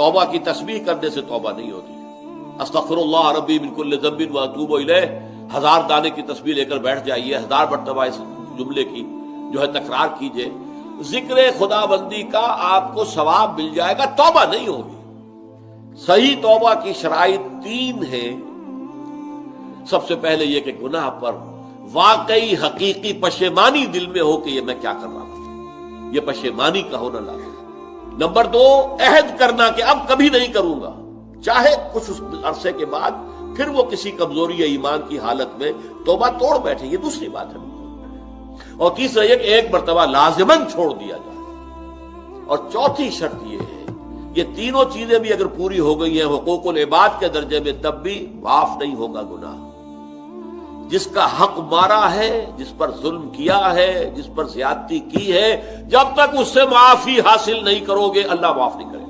तौबा की तस्बीह करने से तौबा नहीं होती। अस्तगफिरुल्लाह रब्बी मिन कुल्लि ज़ंबिन व अतूबु इलैह 1000 दाने की तस्बीह लेकर बैठ जाइए, 1000 मरतबा इस जुमले की जो है तकरार कीजिए। जिक्र खुदाबंदी का आपको सवाब मिल जाएगा, तौबा नहीं होगी। सही तौबा की शराइत 3 है। सबसे पहले यह कि गुनाह पर वाकई हकीकी पशेमानी दिल में हो कि यह मैं क्या कर रहा था, यह पशेमानी का होना लाजिम। नंबर 2, अहद करना कि अब कभी नहीं करूंगा, चाहे कुछ उस अरसे के बाद फिर वो किसी कमजोरी या ईमान की हालत में तौबा तोड़ बैठे, ये दूसरी बात है। और तीसरा यह कि एक मरतबा लाजिमन छोड़ दिया जाए। और चौथी शर्त यह है, ये तीनों चीजें भी अगर पूरी हो गई हैं हुकूकुल इबाद के दर्जे में, तब भी माफ नहीं होगा गुनाह। जिसका हक मारा है, जिस पर जुल्म किया है, जिस पर ज्यादती की है, जब तक उससे माफी हासिल नहीं करोगे अल्लाह माफ नहीं करेगा।